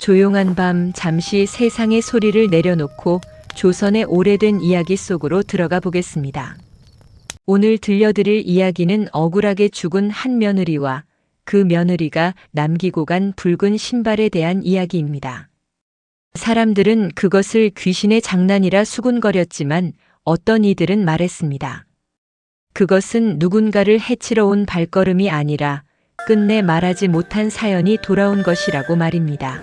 조용한 밤 잠시 세상의 소리를 내려놓고 조선의 오래된 이야기 속으로 들어가 보겠습니다. 오늘 들려드릴 이야기는 억울하게 죽은 한 며느리와 그 며느리가 남기고 간 붉은 신발에 대한 이야기입니다. 사람들은 그것을 귀신의 장난이라 수군거렸지만 어떤 이들은 말했습니다. 그것은 누군가를 해치러 온 발걸음이 아니라 끝내 말하지 못한 사연이 돌아온 것이라고 말입니다.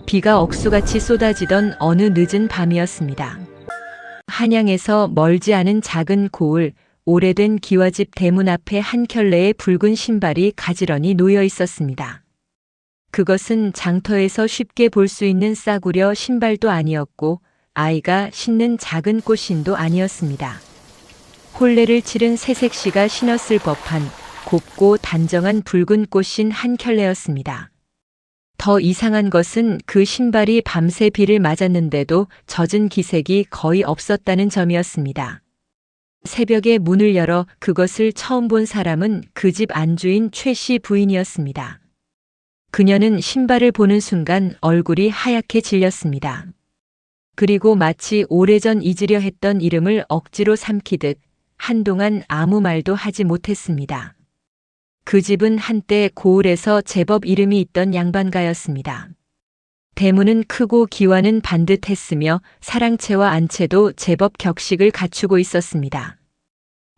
비가 억수같이 쏟아지던 어느 늦은 밤이었습니다. 한양에서 멀지 않은 작은 고을, 오래된 기와집 대문 앞에 한 켤레의 붉은 신발이 가지런히 놓여 있었습니다. 그것은 장터에서 쉽게 볼 수 있는 싸구려 신발도 아니었고 아이가 신는 작은 꽃신도 아니었습니다. 혼례를 치른 새색시가 신었을 법한 곱고 단정한 붉은 꽃신 한 켤레였습니다. 더 이상한 것은 그 신발이 밤새 비를 맞았는데도 젖은 기색이 거의 없었다는 점이었습니다. 새벽에 문을 열어 그것을 처음 본 사람은 그 집 안주인 최 씨 부인이었습니다. 그녀는 신발을 보는 순간 얼굴이 하얗게 질렸습니다. 그리고 마치 오래전 잊으려 했던 이름을 억지로 삼키듯 한동안 아무 말도 하지 못했습니다. 그 집은 한때 고을에서 제법 이름이 있던 양반가였습니다. 대문은 크고 기와는 반듯했으며 사랑채와 안채도 제법 격식을 갖추고 있었습니다.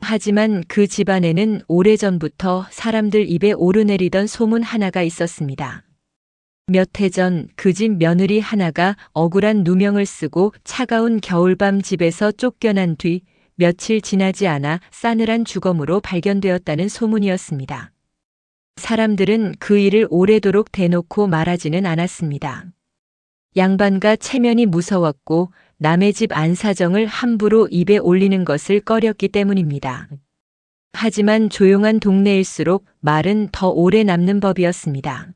하지만 그 집안에는 오래전부터 사람들 입에 오르내리던 소문 하나가 있었습니다. 몇 해 전 그 집 며느리 하나가 억울한 누명을 쓰고 차가운 겨울밤 집에서 쫓겨난 뒤 며칠 지나지 않아 싸늘한 주검으로 발견되었다는 소문이었습니다. 사람들은 그 일을 오래도록 대놓고 말하지는 않았습니다. 양반과 체면이 무서웠고 남의 집 안사정을 함부로 입에 올리는 것을 꺼렸기 때문입니다. 하지만 조용한 동네일수록 말은 더 오래 남는 법이었습니다.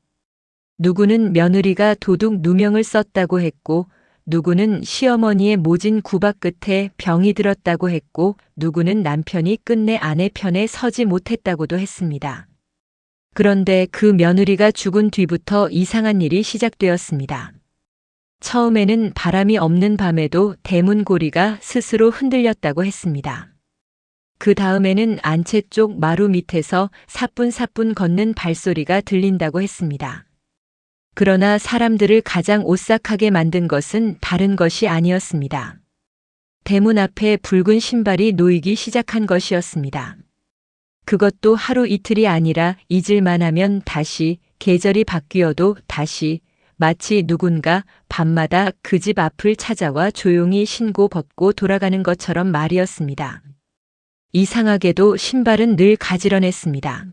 누구는 며느리가 도둑 누명을 썼다고 했고 누구는 시어머니의 모진 구박 끝에 병이 들었다고 했고 누구는 남편이 끝내 아내 편에 서지 못했다고도 했습니다. 그런데 그 며느리가 죽은 뒤부터 이상한 일이 시작되었습니다. 처음에는 바람이 없는 밤에도 대문고리가 스스로 흔들렸다고 했습니다. 그 다음에는 안채 쪽 마루 밑에서 사뿐사뿐 걷는 발소리가 들린다고 했습니다. 그러나 사람들을 가장 오싹하게 만든 것은 다른 것이 아니었습니다. 대문 앞에 붉은 신발이 놓이기 시작한 것이었습니다. 그것도 하루 이틀이 아니라 잊을만 하면 다시, 계절이 바뀌어도 다시, 마치 누군가 밤마다 그 집 앞을 찾아와 조용히 신고 벗고 돌아가는 것처럼 말이었습니다. 이상하게도 신발은 늘 가지런했습니다.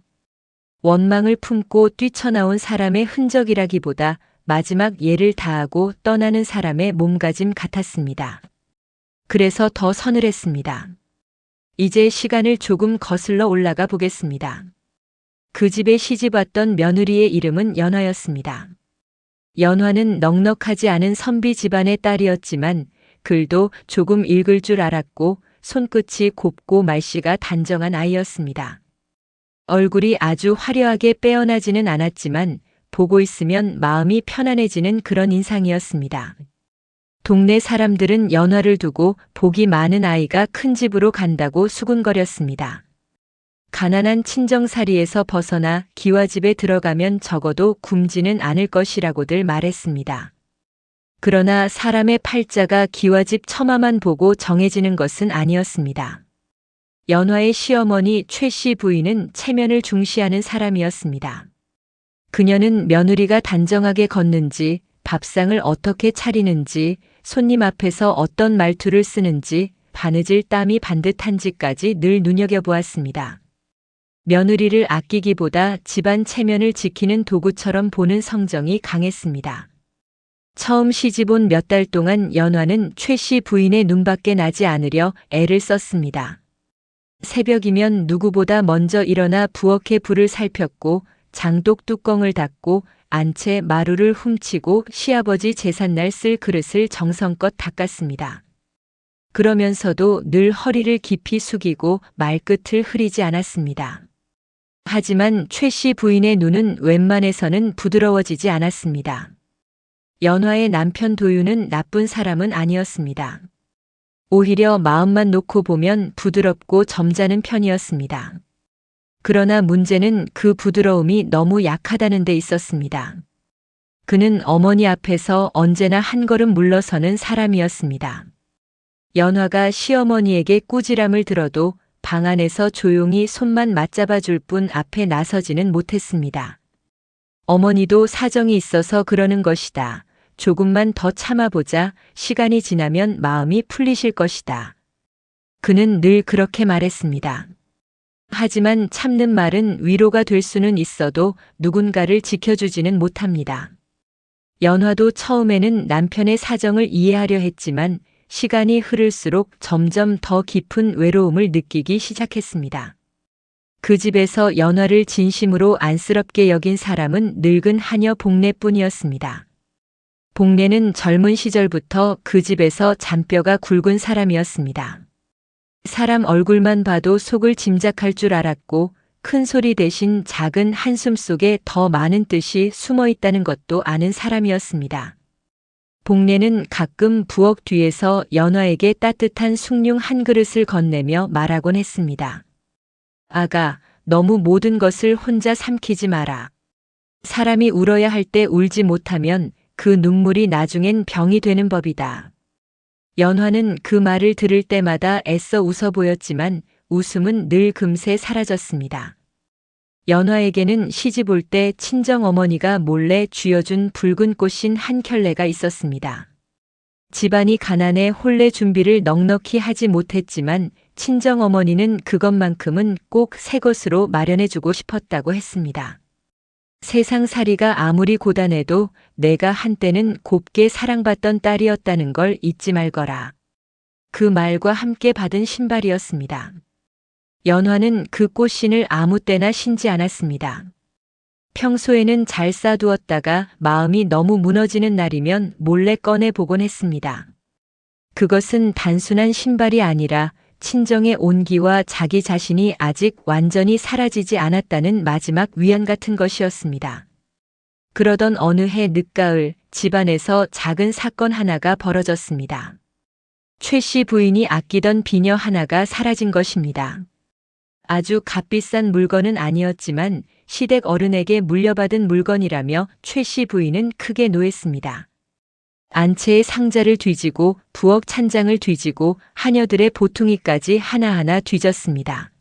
원망을 품고 뛰쳐나온 사람의 흔적이라기보다 마지막 예를 다하고 떠나는 사람의 몸가짐 같았습니다. 그래서 더 서늘했습니다. 이제 시간을 조금 거슬러 올라가 보겠습니다. 그 집에 시집왔던 며느리의 이름은 연화였습니다. 연화는 넉넉하지 않은 선비 집안의 딸이었지만 글도 조금 읽을 줄 알았고 손끝이 곱고 말씨가 단정한 아이였습니다. 얼굴이 아주 화려하게 빼어나지는 않았지만 보고 있으면 마음이 편안해지는 그런 인상이었습니다. 동네 사람들은 연화를 두고 복이 많은 아이가 큰 집으로 간다고 수군거렸습니다. 가난한 친정살이에서 벗어나 기와집에 들어가면 적어도 굶지는 않을 것이라고들 말했습니다. 그러나 사람의 팔자가 기와집 처마만 보고 정해지는 것은 아니었습니다. 연화의 시어머니 최 씨 부인은 체면을 중시하는 사람이었습니다. 그녀는 며느리가 단정하게 걷는지, 밥상을 어떻게 차리는지, 손님 앞에서 어떤 말투를 쓰는지, 바느질 땀이 반듯한지까지 늘 눈여겨보았습니다. 며느리를 아끼기보다 집안 체면을 지키는 도구처럼 보는 성정이 강했습니다. 처음 시집 온 몇 달 동안 연화는 최 씨 부인의 눈밖에 나지 않으려 애를 썼습니다. 새벽이면 누구보다 먼저 일어나 부엌의 불을 살폈고 장독 뚜껑을 닫고 안채 마루를 훔치고 시아버지 제삿날 쓸 그릇을 정성껏 닦았습니다. 그러면서도 늘 허리를 깊이 숙이고 말끝을 흐리지 않았습니다. 하지만 최 씨 부인의 눈은 웬만해서는 부드러워지지 않았습니다. 연화의 남편 도윤은 나쁜 사람은 아니었습니다. 오히려 마음만 놓고 보면 부드럽고 점잖은 편이었습니다. 그러나 문제는 그 부드러움이 너무 약하다는 데 있었습니다. 그는 어머니 앞에서 언제나 한 걸음 물러서는 사람이었습니다. 연화가 시어머니에게 꾸지람을 들어도 방 안에서 조용히 손만 맞잡아 줄 뿐 앞에 나서지는 못했습니다. 어머니도 사정이 있어서 그러는 것이다. 조금만 더 참아보자. 시간이 지나면 마음이 풀리실 것이다. 그는 늘 그렇게 말했습니다. 하지만 참는 말은 위로가 될 수는 있어도 누군가를 지켜주지는 못합니다. 연화도 처음에는 남편의 사정을 이해하려 했지만 시간이 흐를수록 점점 더 깊은 외로움을 느끼기 시작했습니다. 그 집에서 연화를 진심으로 안쓰럽게 여긴 사람은 늙은 하녀 복례뿐이었습니다. 복례는 젊은 시절부터 그 집에서 잔뼈가 굵은 사람이었습니다. 사람 얼굴만 봐도 속을 짐작할 줄 알았고 큰 소리 대신 작은 한숨 속에 더 많은 뜻이 숨어 있다는 것도 아는 사람이었습니다. 복례는 가끔 부엌 뒤에서 연화에게 따뜻한 숭늉 한 그릇을 건네며 말하곤 했습니다. 아가, 너무 모든 것을 혼자 삼키지 마라. 사람이 울어야 할 때 울지 못하면 그 눈물이 나중엔 병이 되는 법이다. 연화는 그 말을 들을 때마다 애써 웃어 보였지만 웃음은 늘 금세 사라졌습니다. 연화에게는 시집 올 때 친정어머니가 몰래 쥐어준 붉은 꽃신 한 켤레가 있었습니다. 집안이 가난해 혼례 준비를 넉넉히 하지 못했지만 친정어머니는 그것만큼은 꼭 새 것으로 마련해주고 싶었다고 했습니다. 세상살이가 아무리 고단해도 내가 한때는 곱게 사랑받던 딸이었다는 걸 잊지 말거라. 그 말과 함께 받은 신발이었습니다. 연화는 그 꽃신을 아무 때나 신지 않았습니다. 평소에는 잘 싸두었다가 마음이 너무 무너지는 날이면 몰래 꺼내보곤 했습니다. 그것은 단순한 신발이 아니라 친정의 온기와 자기 자신이 아직 완전히 사라지지 않았다는 마지막 위안 같은 것이었습니다. 그러던 어느 해 늦가을 집안에서 작은 사건 하나가 벌어졌습니다. 최 씨 부인이 아끼던 비녀 하나가 사라진 것입니다. 아주 값비싼 물건은 아니었지만 시댁 어른에게 물려받은 물건이라며 최 씨 부인은 크게 노했습니다. 안채의 상자를 뒤지고 부엌 찬장을 뒤지고 하녀들의 보퉁이까지 하나하나 뒤졌습니다.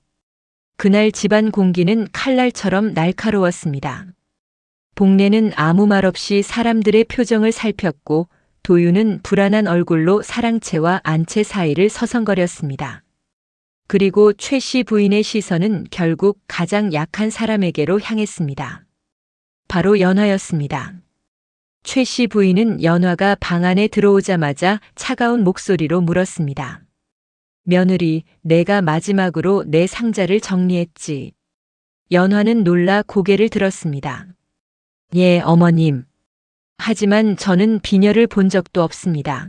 그날 집안 공기는 칼날처럼 날카로웠습니다. 복례는 아무 말 없이 사람들의 표정을 살폈고 도윤은 불안한 얼굴로 사랑채와 안채 사이를 서성거렸습니다. 그리고 최 씨 부인의 시선은 결국 가장 약한 사람에게로 향했습니다. 바로 연화였습니다. 최 씨 부인은 연화가 방 안에 들어오자마자 차가운 목소리로 물었습니다. 며느리, 내가 마지막으로 내 상자를 정리했지. 연화는 놀라 고개를 들었습니다. 예, 어머님. 하지만 저는 비녀를 본 적도 없습니다.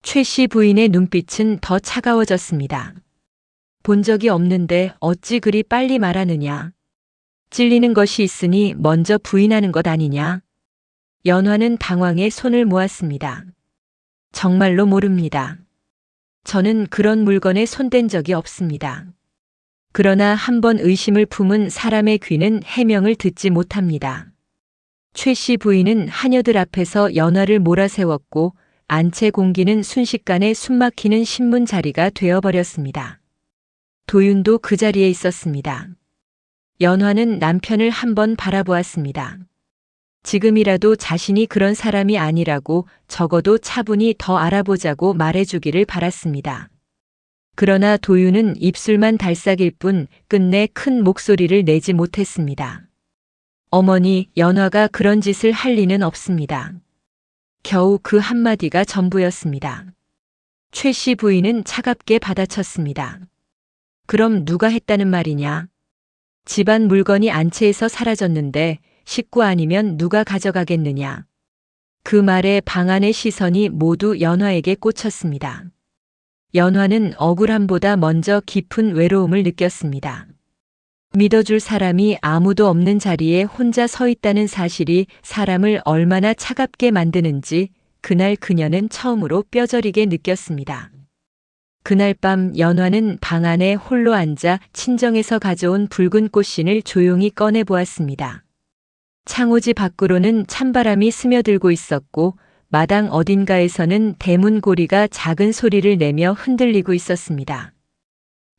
최 씨 부인의 눈빛은 더 차가워졌습니다. 본 적이 없는데 어찌 그리 빨리 말하느냐. 찔리는 것이 있으니 먼저 부인하는 것 아니냐. 연화는 당황해 손을 모았습니다. 정말로 모릅니다. 저는 그런 물건에 손댄 적이 없습니다. 그러나 한번 의심을 품은 사람의 귀는 해명을 듣지 못합니다. 최 씨 부인은 하녀들 앞에서 연화를 몰아세웠고 안채 공기는 순식간에 숨막히는 신문 자리가 되어버렸습니다. 도윤도 그 자리에 있었습니다. 연화는 남편을 한번 바라보았습니다. 지금이라도 자신이 그런 사람이 아니라고 적어도 차분히 더 알아보자고 말해주기를 바랐습니다. 그러나 도윤은 입술만 달싹일 뿐 끝내 큰 목소리를 내지 못했습니다. 어머니, 연화가 그런 짓을 할 리는 없습니다. 겨우 그 한마디가 전부였습니다. 최 씨 부인은 차갑게 받아쳤습니다. 그럼 누가 했다는 말이냐? 집안 물건이 안채에서 사라졌는데 식구 아니면 누가 가져가겠느냐? 그 말에 방 안의 시선이 모두 연화에게 꽂혔습니다. 연화는 억울함보다 먼저 깊은 외로움을 느꼈습니다. 믿어줄 사람이 아무도 없는 자리에 혼자 서 있다는 사실이 사람을 얼마나 차갑게 만드는지 그날 그녀는 처음으로 뼈저리게 느꼈습니다. 그날 밤 연화는 방 안에 홀로 앉아 친정에서 가져온 붉은 꽃신을 조용히 꺼내 보았습니다. 창호지 밖으로는 찬바람이 스며들고 있었고 마당 어딘가에서는 대문고리가 작은 소리를 내며 흔들리고 있었습니다.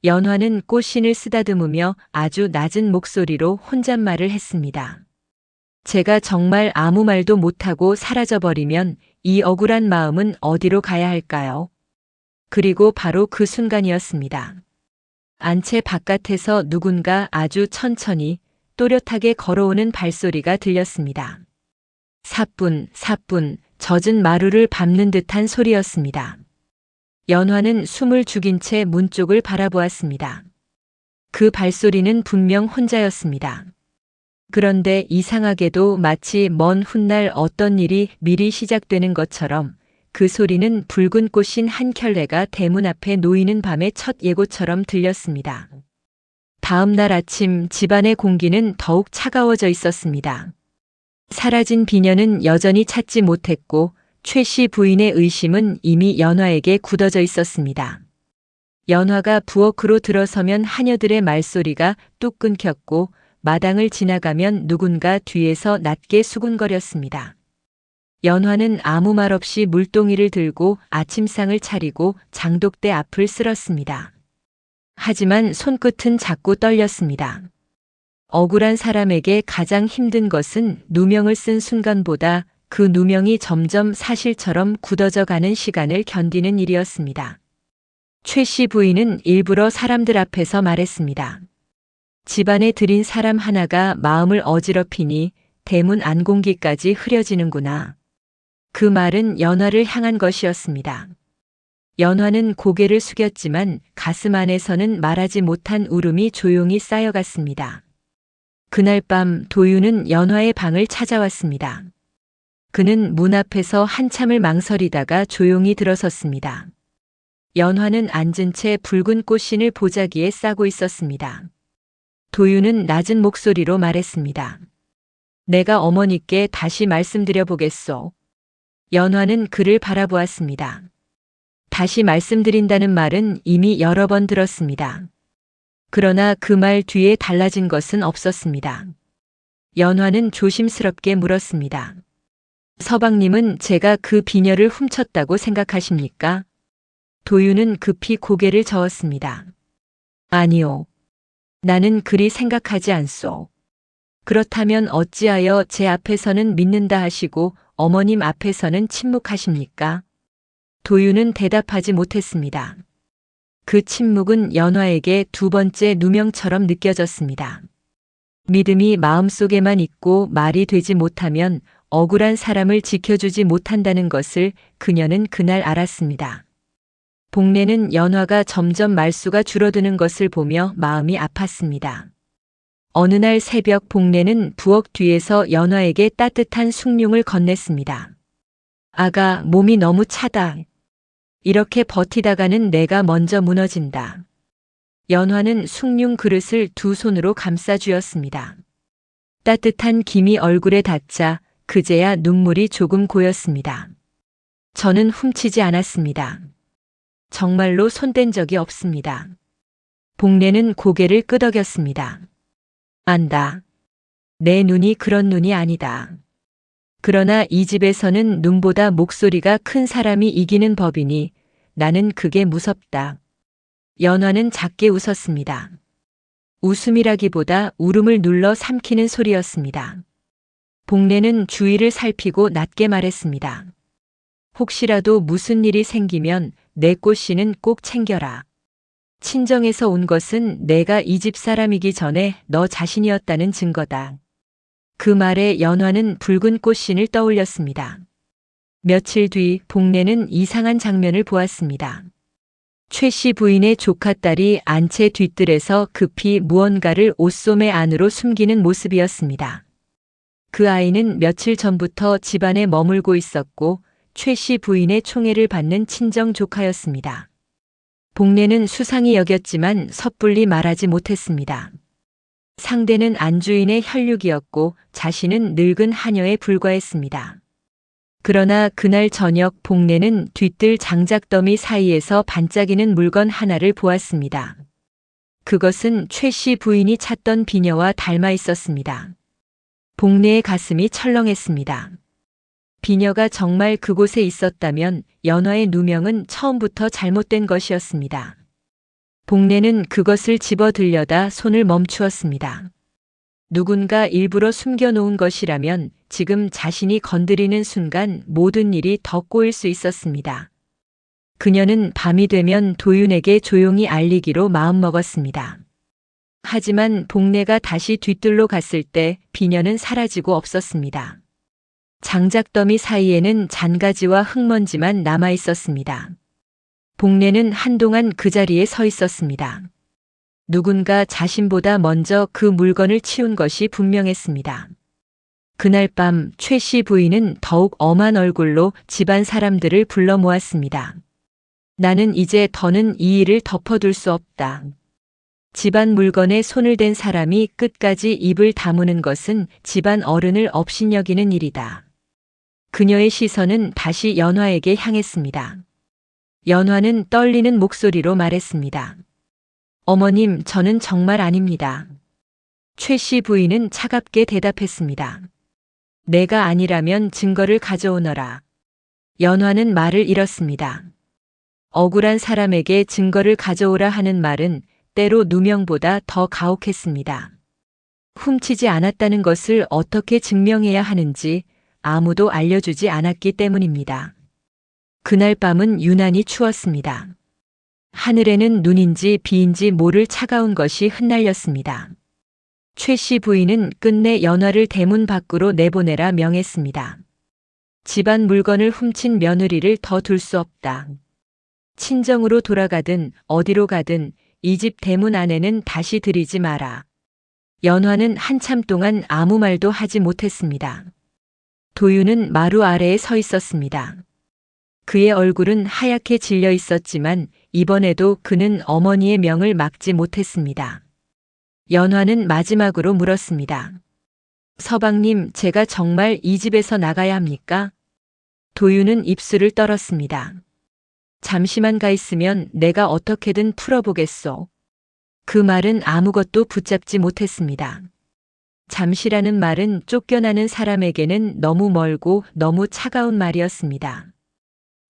연화는 꽃신을 쓰다듬으며 아주 낮은 목소리로 혼잣말을 했습니다. 제가 정말 아무 말도 못하고 사라져버리면 이 억울한 마음은 어디로 가야 할까요? 그리고 바로 그 순간이었습니다. 안채 바깥에서 누군가 아주 천천히 또렷하게 걸어오는 발소리가 들렸습니다. 사뿐, 사뿐, 젖은 마루를 밟는 듯한 소리였습니다. 연화는 숨을 죽인 채 문 쪽을 바라보았습니다. 그 발소리는 분명 혼자였습니다. 그런데 이상하게도 마치 먼 훗날 어떤 일이 미리 시작되는 것처럼 그 소리는 붉은 꽃신 한 켤레가 대문 앞에 놓이는 밤의 첫 예고처럼 들렸습니다. 다음 날 아침 집안의 공기는 더욱 차가워져 있었습니다. 사라진 비녀는 여전히 찾지 못했고 최 씨 부인의 의심은 이미 연화에게 굳어져 있었습니다. 연화가 부엌으로 들어서면 하녀들의 말소리가 뚝 끊겼고 마당을 지나가면 누군가 뒤에서 낮게 수군거렸습니다. 연화는 아무 말 없이 물동이를 들고 아침상을 차리고 장독대 앞을 쓸었습니다. 하지만 손끝은 자꾸 떨렸습니다. 억울한 사람에게 가장 힘든 것은 누명을 쓴 순간보다 그 누명이 점점 사실처럼 굳어져 가는 시간을 견디는 일이었습니다. 최 씨 부인은 일부러 사람들 앞에서 말했습니다. 집안에 들인 사람 하나가 마음을 어지럽히니 대문 안공기까지 흐려지는구나. 그 말은 연화를 향한 것이었습니다. 연화는 고개를 숙였지만 가슴 안에서는 말하지 못한 울음이 조용히 쌓여갔습니다. 그날 밤 도윤은 연화의 방을 찾아왔습니다. 그는 문 앞에서 한참을 망설이다가 조용히 들어섰습니다. 연화는 앉은 채 붉은 꽃신을 보자기에 싸고 있었습니다. 도윤은 낮은 목소리로 말했습니다. 내가 어머니께 다시 말씀드려 보겠소. 연화는 그를 바라보았습니다. 다시 말씀드린다는 말은 이미 여러 번 들었습니다. 그러나 그 말 뒤에 달라진 것은 없었습니다. 연화는 조심스럽게 물었습니다. 서방님은 제가 그 비녀를 훔쳤다고 생각하십니까? 도윤은 급히 고개를 저었습니다. 아니요. 나는 그리 생각하지 않소. 그렇다면 어찌하여 제 앞에서는 믿는다 하시고 어머님 앞에서는 침묵하십니까? 도윤은 대답하지 못했습니다. 그 침묵은 연화에게 두 번째 누명처럼 느껴졌습니다. 믿음이 마음속에만 있고 말이 되지 못하면 억울한 사람을 지켜주지 못한다는 것을 그녀는 그날 알았습니다. 복례는 연화가 점점 말수가 줄어드는 것을 보며 마음이 아팠습니다. 어느 날 새벽 복례는 부엌 뒤에서 연화에게 따뜻한 숭늉을 건넸습니다. 아가, 몸이 너무 차다. 이렇게 버티다가는 내가 먼저 무너진다. 연화는 숭늉 그릇을 두 손으로 감싸 쥐었습니다. 따뜻한 김이 얼굴에 닿자 그제야 눈물이 조금 고였습니다. 저는 훔치지 않았습니다. 정말로 손댄 적이 없습니다. 복례는 고개를 끄덕였습니다. 안다. 내 눈이 그런 눈이 아니다. 그러나 이 집에서는 눈보다 목소리가 큰 사람이 이기는 법이니 나는 그게 무섭다. 연화는 작게 웃었습니다. 웃음이라기보다 울음을 눌러 삼키는 소리였습니다. 복례는 주위를 살피고 낮게 말했습니다. 혹시라도 무슨 일이 생기면 내 꽃씨는 꼭 챙겨라. 친정에서 온 것은 내가 이 집 사람이기 전에 너 자신이었다는 증거다. 그 말에 연화는 붉은 꽃신을 떠올렸습니다. 며칠 뒤 복례는 이상한 장면을 보았습니다. 최 씨 부인의 조카딸이 안채 뒷뜰에서 급히 무언가를 옷소매 안으로 숨기는 모습이었습니다. 그 아이는 며칠 전부터 집안에 머물고 있었고 최 씨 부인의 총애를 받는 친정 조카였습니다. 복례는 수상히 여겼지만 섣불리 말하지 못했습니다. 상대는 안주인의 혈육이었고 자신은 늙은 하녀에 불과했습니다. 그러나 그날 저녁 복례는 뒤뜰 장작더미 사이에서 반짝이는 물건 하나를 보았습니다. 그것은 최 씨 부인이 찾던 비녀와 닮아 있었습니다. 복례의 가슴이 철렁했습니다. 비녀가 정말 그곳에 있었다면 연화의 누명은 처음부터 잘못된 것이었습니다. 복례는 그것을 집어들려다 손을 멈추었습니다. 누군가 일부러 숨겨놓은 것이라면 지금 자신이 건드리는 순간 모든 일이 더 꼬일 수 있었습니다. 그녀는 밤이 되면 도윤에게 조용히 알리기로 마음먹었습니다. 하지만 복례가 다시 뒤뜰로 갔을 때 비녀는 사라지고 없었습니다. 장작더미 사이에는 잔가지와 흙먼지만 남아 있었습니다. 복례는 한동안 그 자리에 서 있었습니다. 누군가 자신보다 먼저 그 물건을 치운 것이 분명했습니다. 그날 밤 최 씨 부인은 더욱 엄한 얼굴로 집안 사람들을 불러 모았습니다. 나는 이제 더는 이 일을 덮어둘 수 없다. 집안 물건에 손을 댄 사람이 끝까지 입을 다무는 것은 집안 어른을 업신여기는 일이다. 그녀의 시선은 다시 연화에게 향했습니다. 연화는 떨리는 목소리로 말했습니다. 어머님, 저는 정말 아닙니다. 최 씨 부인은 차갑게 대답했습니다. 내가 아니라면 증거를 가져오너라. 연화는 말을 잃었습니다. 억울한 사람에게 증거를 가져오라 하는 말은 때로 누명보다 더 가혹했습니다. 훔치지 않았다는 것을 어떻게 증명해야 하는지 아무도 알려주지 않았기 때문입니다. 그날 밤은 유난히 추웠습니다. 하늘에는 눈인지 비인지 모를 차가운 것이 흩날렸습니다. 최 씨 부인은 끝내 연화를 대문 밖으로 내보내라 명했습니다. 집안 물건을 훔친 며느리를 더 둘 수 없다. 친정으로 돌아가든 어디로 가든 이 집 대문 안에는 다시 들이지 마라. 연화는 한참 동안 아무 말도 하지 못했습니다. 도윤은 마루 아래에 서 있었습니다. 그의 얼굴은 하얗게 질려 있었지만 이번에도 그는 어머니의 명을 막지 못했습니다. 연화는 마지막으로 물었습니다. 서방님, 제가 정말 이 집에서 나가야 합니까? 도윤은 입술을 떨었습니다. 잠시만 가 있으면 내가 어떻게든 풀어보겠소. 그 말은 아무것도 붙잡지 못했습니다. 잠시라는 말은 쫓겨나는 사람에게는 너무 멀고 너무 차가운 말이었습니다.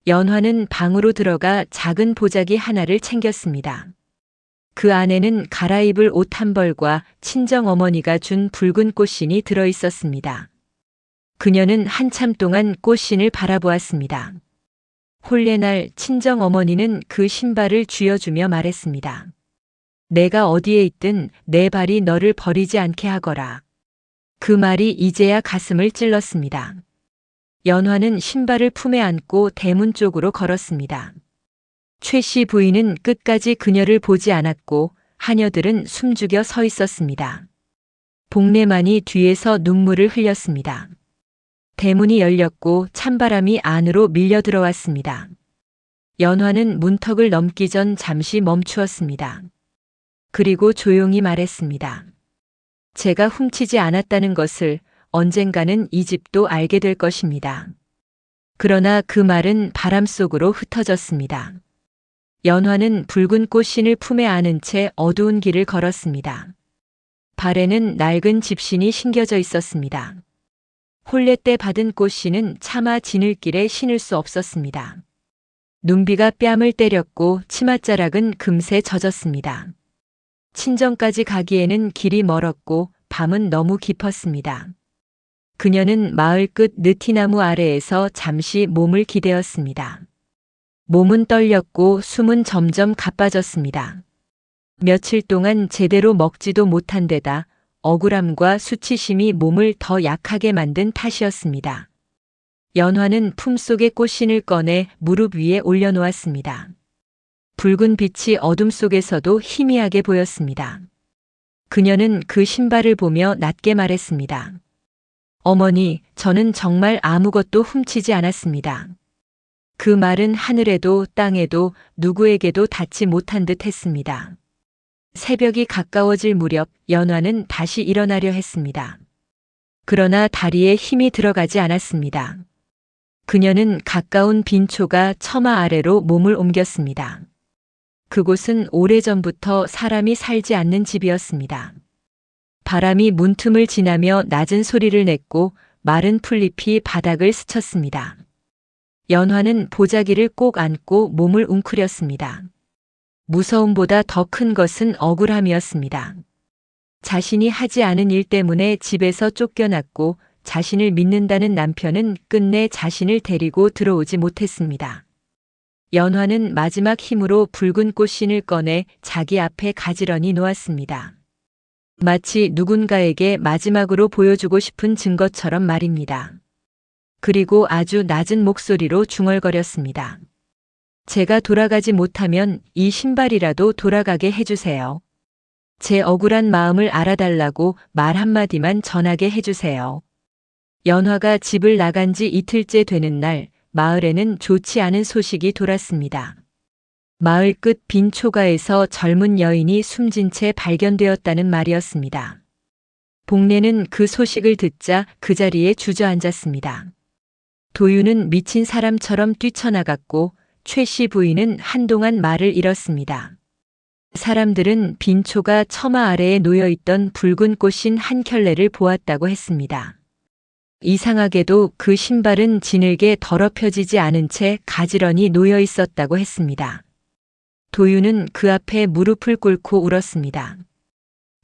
연화는 방으로 들어가 작은 보자기 하나를 챙겼습니다. 그 안에는 갈아입을 옷 한 벌과 친정어머니가 준 붉은 꽃신이 들어 있었습니다. 그녀는 한참 동안 꽃신을 바라보았습니다. 혼례날 친정어머니는 그 신발을 쥐어주며 말했습니다. 내가 어디에 있든 내 발이 너를 버리지 않게 하거라. 그 말이 이제야 가슴을 찔렀습니다. 연화는 신발을 품에 안고 대문 쪽으로 걸었습니다. 최 씨 부인은 끝까지 그녀를 보지 않았고 하녀들은 숨죽여 서 있었습니다. 복례만이 뒤에서 눈물을 흘렸습니다. 대문이 열렸고 찬바람이 안으로 밀려 들어왔습니다. 연화는 문턱을 넘기 전 잠시 멈추었습니다. 그리고 조용히 말했습니다. 제가 훔치지 않았다는 것을 언젠가는 이 집도 알게 될 것입니다. 그러나 그 말은 바람 속으로 흩어졌습니다. 연화는 붉은 꽃신을 품에 안은 채 어두운 길을 걸었습니다. 발에는 낡은 집신이 신겨져 있었습니다. 혼례 때 받은 꽃신은 차마 지늘길에 신을 수 없었습니다. 눈비가 뺨을 때렸고 치맛자락은 금세 젖었습니다. 친정까지 가기에는 길이 멀었고 밤은 너무 깊었습니다. 그녀는 마을 끝 느티나무 아래에서 잠시 몸을 기대었습니다. 몸은 떨렸고 숨은 점점 가빠졌습니다. 며칠 동안 제대로 먹지도 못한 데다 억울함과 수치심이 몸을 더 약하게 만든 탓이었습니다. 연화는 품속의 꽃신을 꺼내 무릎 위에 올려놓았습니다. 붉은 빛이 어둠 속에서도 희미하게 보였습니다. 그녀는 그 신발을 보며 낮게 말했습니다. 어머니, 저는 정말 아무것도 훔치지 않았습니다. 그 말은 하늘에도 땅에도 누구에게도 닿지 못한 듯 했습니다. 새벽이 가까워질 무렵 연화는 다시 일어나려 했습니다. 그러나 다리에 힘이 들어가지 않았습니다. 그녀는 가까운 빈초가 처마 아래로 몸을 옮겼습니다. 그곳은 오래전부터 사람이 살지 않는 집이었습니다. 바람이 문틈을 지나며 낮은 소리를 냈고 마른 풀잎이 바닥을 스쳤습니다. 연화는 보자기를 꼭 안고 몸을 웅크렸습니다. 무서움보다 더 큰 것은 억울함이었습니다. 자신이 하지 않은 일 때문에 집에서 쫓겨났고 자신을 믿는다는 남편은 끝내 자신을 데리고 들어오지 못했습니다. 연화는 마지막 힘으로 붉은 꽃신을 꺼내 자기 앞에 가지런히 놓았습니다. 마치 누군가에게 마지막으로 보여주고 싶은 증거처럼 말입니다. 그리고 아주 낮은 목소리로 중얼거렸습니다. 제가 돌아가지 못하면 이 신발이라도 돌아가게 해주세요. 제 억울한 마음을 알아달라고 말 한마디만 전하게 해주세요. 연화가 집을 나간 지 이틀째 되는 날, 마을에는 좋지 않은 소식이 돌았습니다. 마을 끝 빈 초가에서 젊은 여인이 숨진 채 발견되었다는 말이었습니다. 복례는 그 소식을 듣자 그 자리에 주저앉았습니다. 도윤은 미친 사람처럼 뛰쳐나갔고 최 씨 부인은 한동안 말을 잃었습니다. 사람들은 빈초가 처마 아래에 놓여있던 붉은 꽃신 한 켤레를 보았다고 했습니다. 이상하게도 그 신발은 지늘게 더럽혀지지 않은 채 가지런히 놓여 있었다고 했습니다. 도윤은 그 앞에 무릎을 꿇고 울었습니다.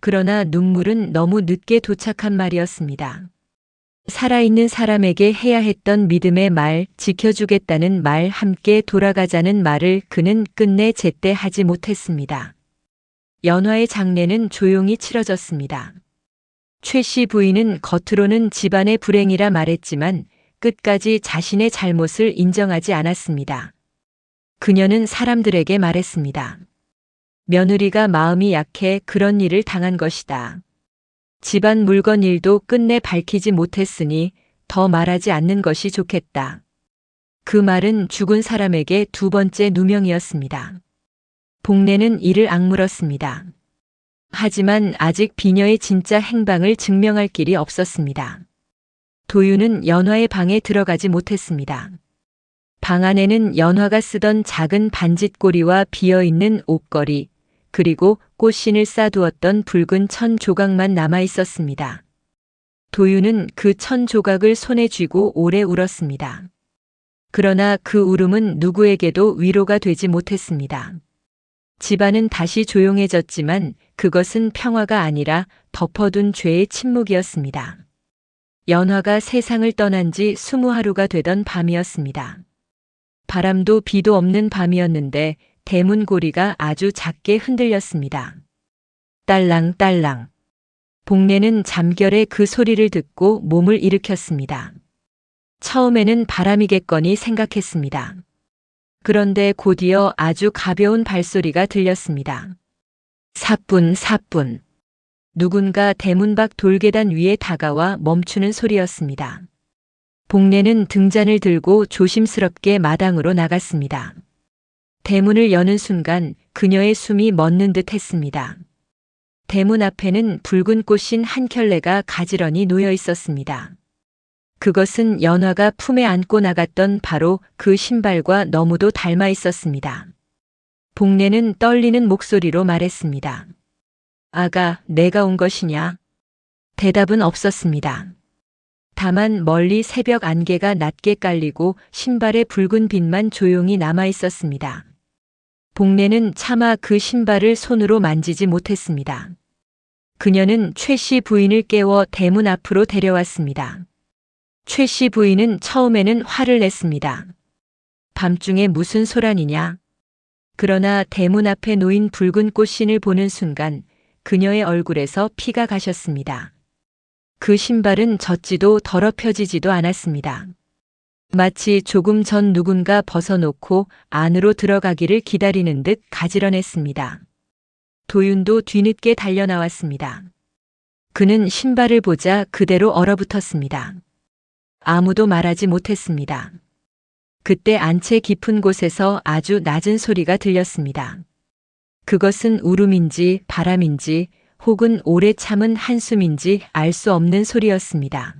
그러나 눈물은 너무 늦게 도착한 말이었습니다. 살아있는 사람에게 해야 했던 믿음의 말, 지켜주겠다는 말, 함께 돌아가자는 말을 그는 끝내 제때 하지 못했습니다. 연화의 장례는 조용히 치러졌습니다. 최 씨 부인은 겉으로는 집안의 불행이라 말했지만 끝까지 자신의 잘못을 인정하지 않았습니다. 그녀는 사람들에게 말했습니다. 며느리가 마음이 약해 그런 일을 당한 것이다. 집안 물건 일도 끝내 밝히지 못했으니 더 말하지 않는 것이 좋겠다. 그 말은 죽은 사람에게 두 번째 누명이었습니다. 복례는 이를 악물었습니다. 하지만 아직 비녀의 진짜 행방을 증명할 길이 없었습니다. 도윤은 연화의 방에 들어가지 못했습니다. 방 안에는 연화가 쓰던 작은 반짓고리와 비어있는 옷걸이, 그리고 꽃신을 싸두었던 붉은 천 조각만 남아 있었습니다. 도윤은 그 천 조각을 손에 쥐고 오래 울었습니다. 그러나 그 울음은 누구에게도 위로가 되지 못했습니다. 집안은 다시 조용해졌지만 그것은 평화가 아니라 덮어둔 죄의 침묵이었습니다. 연화가 세상을 떠난 지 20하루가 되던 밤이었습니다. 바람도 비도 없는 밤이었는데 대문고리가 아주 작게 흔들렸습니다. 딸랑딸랑. 복례는 잠결에 그 소리를 듣고 몸을 일으켰습니다. 처음에는 바람이겠거니 생각했습니다. 그런데 곧이어 아주 가벼운 발소리가 들렸습니다. 사뿐 사뿐. 누군가 대문 밖 돌계단 위에 다가와 멈추는 소리였습니다. 복례는 등잔을 들고 조심스럽게 마당으로 나갔습니다. 대문을 여는 순간 그녀의 숨이 멎는 듯 했습니다. 대문 앞에는 붉은 꽃신 한 켤레가 가지런히 놓여 있었습니다. 그것은 연화가 품에 안고 나갔던 바로 그 신발과 너무도 닮아 있었습니다. 복례는 떨리는 목소리로 말했습니다. 아가, 내가 온 것이냐? 대답은 없었습니다. 다만 멀리 새벽 안개가 낮게 깔리고 신발의 붉은 빛만 조용히 남아 있었습니다. 복례는 차마 그 신발을 손으로 만지지 못했습니다. 그녀는 최 씨 부인을 깨워 대문 앞으로 데려왔습니다. 최 씨 부인은 처음에는 화를 냈습니다. 밤중에 무슨 소란이냐? 그러나 대문 앞에 놓인 붉은 꽃신을 보는 순간 그녀의 얼굴에서 피가 가셨습니다. 그 신발은 젖지도 더럽혀지지도 않았습니다. 마치 조금 전 누군가 벗어놓고 안으로 들어가기를 기다리는 듯 가지런했습니다. 도윤도 뒤늦게 달려나왔습니다. 그는 신발을 보자 그대로 얼어붙었습니다. 아무도 말하지 못했습니다. 그때 안채 깊은 곳에서 아주 낮은 소리가 들렸습니다. 그것은 울음인지 바람인지 혹은 오래 참은 한숨인지 알 수 없는 소리였습니다.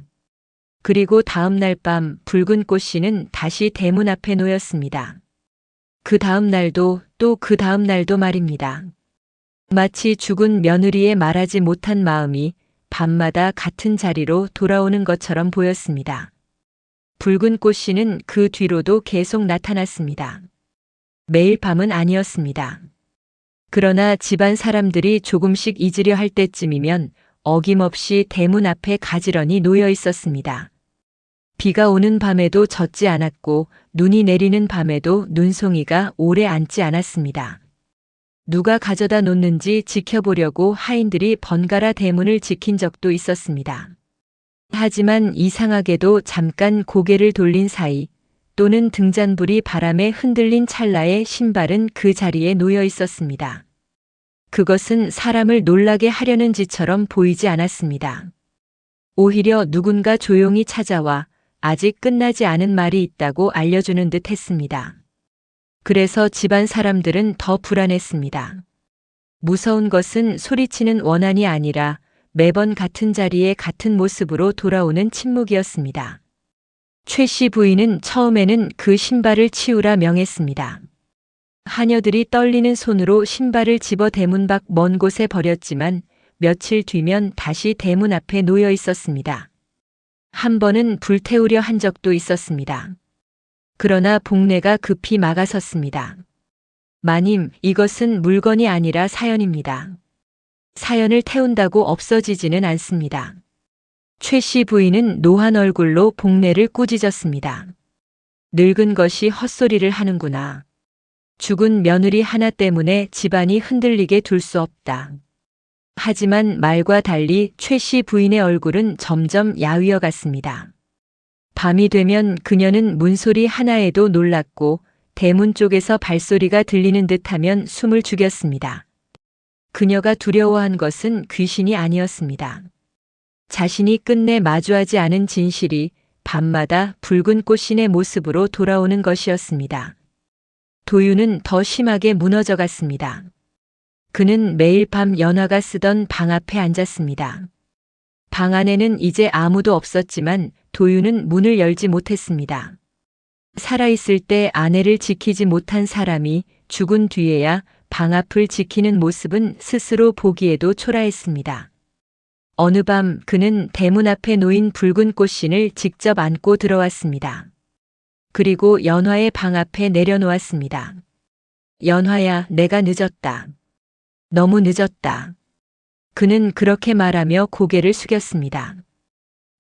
그리고 다음 날 밤 붉은 꽃씨는 다시 대문 앞에 놓였습니다. 그 다음 날도 또 그 다음 날도 말입니다. 마치 죽은 며느리의 말하지 못한 마음이 밤마다 같은 자리로 돌아오는 것처럼 보였습니다. 붉은 꽃씨는 그 뒤로도 계속 나타났습니다. 매일 밤은 아니었습니다. 그러나 집안 사람들이 조금씩 잊으려 할 때쯤이면 어김없이 대문 앞에 가지런히 놓여 있었습니다. 비가 오는 밤에도 젖지 않았고 눈이 내리는 밤에도 눈송이가 오래 앉지 않았습니다. 누가 가져다 놓는지 지켜보려고 하인들이 번갈아 대문을 지킨 적도 있었습니다. 하지만 이상하게도 잠깐 고개를 돌린 사이 또는 등잔불이 바람에 흔들린 찰나에 신발은 그 자리에 놓여 있었습니다. 그것은 사람을 놀라게 하려는 짓처럼 보이지 않았습니다. 오히려 누군가 조용히 찾아와 아직 끝나지 않은 말이 있다고 알려주는 듯 했습니다. 그래서 집안 사람들은 더 불안했습니다. 무서운 것은 소리치는 원한이 아니라 매번 같은 자리에 같은 모습으로 돌아오는 침묵이었습니다. 최 씨 부인은 처음에는 그 신발을 치우라 명했습니다. 하녀들이 떨리는 손으로 신발을 집어 대문 밖 먼 곳에 버렸지만 며칠 뒤면 다시 대문 앞에 놓여 있었습니다. 한 번은 불태우려 한 적도 있었습니다. 그러나 복례가 급히 막아섰습니다. 마님, 이것은 물건이 아니라 사연입니다. 사연을 태운다고 없어지지는 않습니다. 최 씨 부인은 노한 얼굴로 복례를 꾸짖었습니다. 늙은 것이 헛소리를 하는구나. 죽은 며느리 하나 때문에 집안이 흔들리게 둘 수 없다. 하지만 말과 달리 최 씨 부인의 얼굴은 점점 야위어 갔습니다. 밤이 되면 그녀는 문소리 하나에도 놀랐고 대문 쪽에서 발소리가 들리는 듯하면 숨을 죽였습니다. 그녀가 두려워한 것은 귀신이 아니었습니다. 자신이 끝내 마주하지 않은 진실이 밤마다 붉은 꽃신의 모습으로 돌아오는 것이었습니다. 도윤은 더 심하게 무너져 갔습니다. 그는 매일 밤 연화가 쓰던 방 앞에 앉았습니다. 방 안에는 이제 아무도 없었지만 도윤은 문을 열지 못했습니다. 살아있을 때 아내를 지키지 못한 사람이 죽은 뒤에야 방 앞을 지키는 모습은 스스로 보기에도 초라했습니다. 어느 밤 그는 대문 앞에 놓인 붉은 꽃신을 직접 안고 들어왔습니다. 그리고 연화의 방 앞에 내려놓았습니다. 연화야, 내가 늦었다. 너무 늦었다. 그는 그렇게 말하며 고개를 숙였습니다.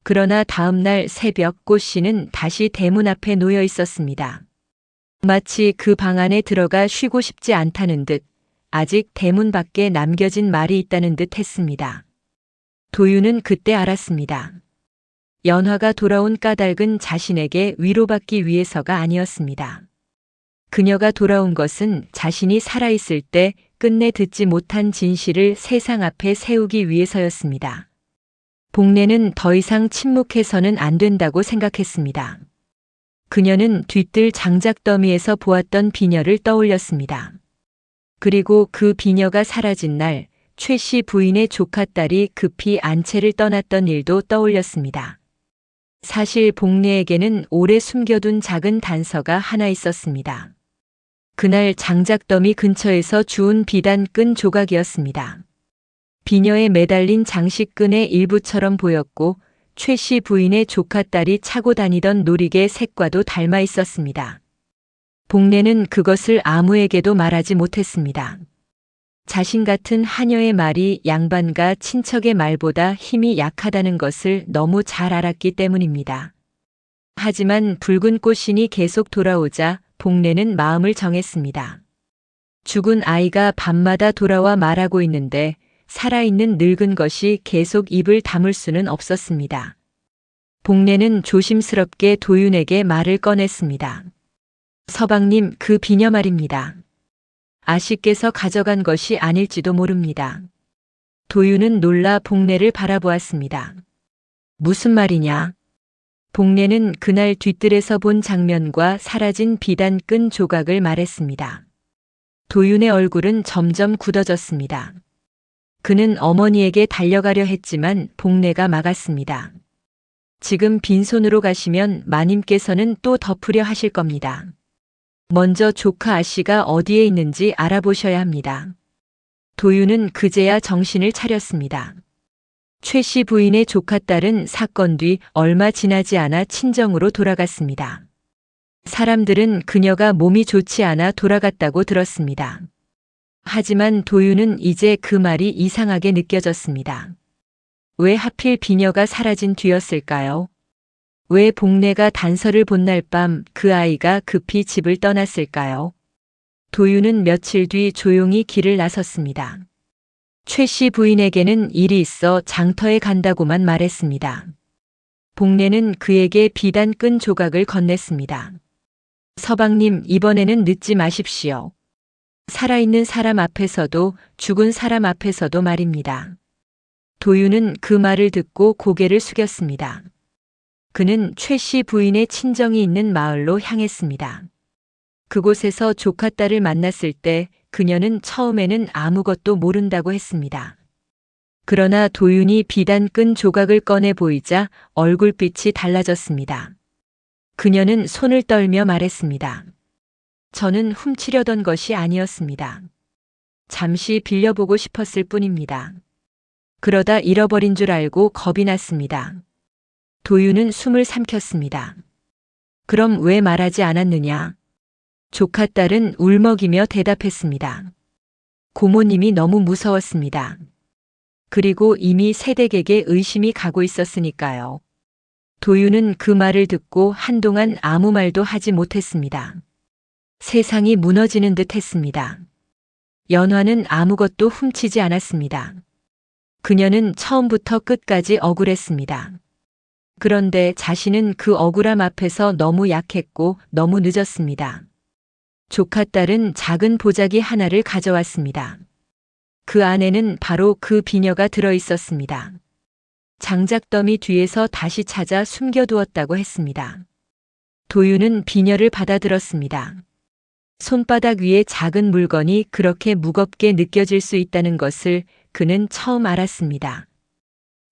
그러나 다음 날 새벽 꽃씨는 다시 대문 앞에 놓여 있었습니다. 마치 그 방 안에 들어가 쉬고 싶지 않다는 듯 아직 대문 밖에 남겨진 말이 있다는 듯 했습니다. 도윤은 그때 알았습니다. 연화가 돌아온 까닭은 자신에게 위로받기 위해서가 아니었습니다. 그녀가 돌아온 것은 자신이 살아있을 때 끝내 듣지 못한 진실을 세상 앞에 세우기 위해서였습니다. 복례는 더 이상 침묵해서는 안 된다고 생각했습니다. 그녀는 뒤뜰 장작더미에서 보았던 비녀를 떠올렸습니다. 그리고 그 비녀가 사라진 날 최 씨 부인의 조카딸이 급히 안채를 떠났던 일도 떠올렸습니다. 사실 복례에게는 오래 숨겨둔 작은 단서가 하나 있었습니다. 그날 장작더미 근처에서 주운 비단 끈 조각이었습니다. 비녀에 매달린 장식끈의 일부처럼 보였고 최 씨 부인의 조카딸이 차고 다니던 놀이개 색과도 닮아 있었습니다. 복례는 그것을 아무에게도 말하지 못했습니다. 자신 같은 하녀의 말이 양반과 친척의 말보다 힘이 약하다는 것을 너무 잘 알았기 때문입니다. 하지만 붉은 꽃신이 계속 돌아오자 복례는 마음을 정했습니다. 죽은 아이가 밤마다 돌아와 말하고 있는데 살아있는 늙은 것이 계속 입을 다물 수는 없었습니다. 복례는 조심스럽게 도윤에게 말을 꺼냈습니다. 서방님, 그 비녀 말입니다. 아씨께서 가져간 것이 아닐지도 모릅니다. 도윤은 놀라 복례를 바라보았습니다. 무슨 말이냐? 복례는 그날 뒤뜰에서 본 장면과 사라진 비단 끈 조각을 말했습니다. 도윤의 얼굴은 점점 굳어졌습니다. 그는 어머니에게 달려가려 했지만 복례가 막았습니다. 지금 빈손으로 가시면 마님께서는 또 덮으려 하실 겁니다. 먼저 조카 아씨가 어디에 있는지 알아보셔야 합니다. 도윤은 그제야 정신을 차렸습니다. 최 씨 부인의 조카 딸은 사건 뒤 얼마 지나지 않아 친정으로 돌아갔습니다. 사람들은 그녀가 몸이 좋지 않아 돌아갔다고 들었습니다. 하지만 도윤은 이제 그 말이 이상하게 느껴졌습니다. 왜 하필 비녀가 사라진 뒤였을까요? 왜 복례가 단서를 본 날 밤 그 아이가 급히 집을 떠났을까요? 도윤은 며칠 뒤 조용히 길을 나섰습니다. 최 씨 부인에게는 일이 있어 장터에 간다고만 말했습니다. 복례는 그에게 비단 끈 조각을 건넸습니다. 서방님, 이번에는 늦지 마십시오. 살아있는 사람 앞에서도 죽은 사람 앞에서도 말입니다. 도윤은 그 말을 듣고 고개를 숙였습니다. 그는 최 씨 부인의 친정이 있는 마을로 향했습니다. 그곳에서 조카 딸을 만났을 때 그녀는 처음에는 아무것도 모른다고 했습니다. 그러나 도윤이 비단 끈 조각을 꺼내 보이자 얼굴빛이 달라졌습니다. 그녀는 손을 떨며 말했습니다. 저는 훔치려던 것이 아니었습니다. 잠시 빌려보고 싶었을 뿐입니다. 그러다 잃어버린 줄 알고 겁이 났습니다. 도윤은 숨을 삼켰습니다. 그럼 왜 말하지 않았느냐? 조카 딸은 울먹이며 대답했습니다. 고모님이 너무 무서웠습니다. 그리고 이미 새댁에게 의심이 가고 있었으니까요. 도윤은 그 말을 듣고 한동안 아무 말도 하지 못했습니다. 세상이 무너지는 듯 했습니다. 연화는 아무것도 훔치지 않았습니다. 그녀는 처음부터 끝까지 억울했습니다. 그런데 자신은 그 억울함 앞에서 너무 약했고 너무 늦었습니다. 조카 딸은 작은 보자기 하나를 가져왔습니다. 그 안에는 바로 그 비녀가 들어 있었습니다. 장작더미 뒤에서 다시 찾아 숨겨두었다고 했습니다. 도윤은 비녀를 받아들었습니다. 손바닥 위에 작은 물건이 그렇게 무겁게 느껴질 수 있다는 것을 그는 처음 알았습니다.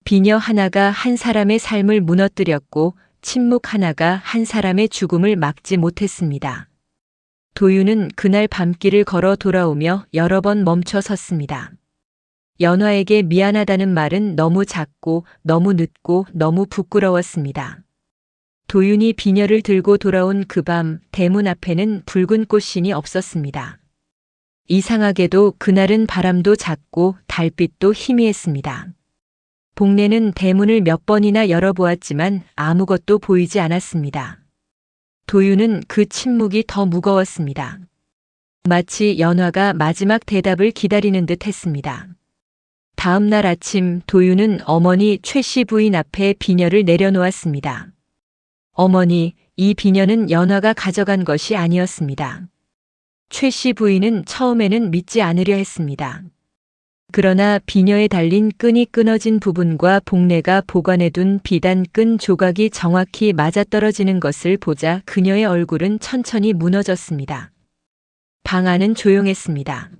비녀 하나가 한 사람의 삶을 무너뜨렸고 침묵 하나가 한 사람의 죽음을 막지 못했습니다. 도윤은 그날 밤길을 걸어 돌아오며 여러 번 멈춰 섰습니다. 연화에게 미안하다는 말은 너무 작고 너무 늦고 너무 부끄러웠습니다. 도윤이 비녀를 들고 돌아온 그 밤 대문 앞에는 붉은 꽃신이 없었습니다. 이상하게도 그날은 바람도 잦고 달빛도 희미했습니다. 복례는 대문을 몇 번이나 열어보았지만 아무것도 보이지 않았습니다. 도윤은 그 침묵이 더 무거웠습니다. 마치 연화가 마지막 대답을 기다리는 듯 했습니다. 다음 날 아침 도윤은 어머니 최 씨 부인 앞에 비녀를 내려놓았습니다. 어머니, 이 비녀는 연화가 가져간 것이 아니었습니다. 최 씨 부인은 처음에는 믿지 않으려 했습니다. 그러나 비녀에 달린 끈이 끊어진 부분과 복례가 보관해둔 비단 끈 조각이 정확히 맞아떨어지는 것을 보자 그녀의 얼굴은 천천히 무너졌습니다. 방 안은 조용했습니다.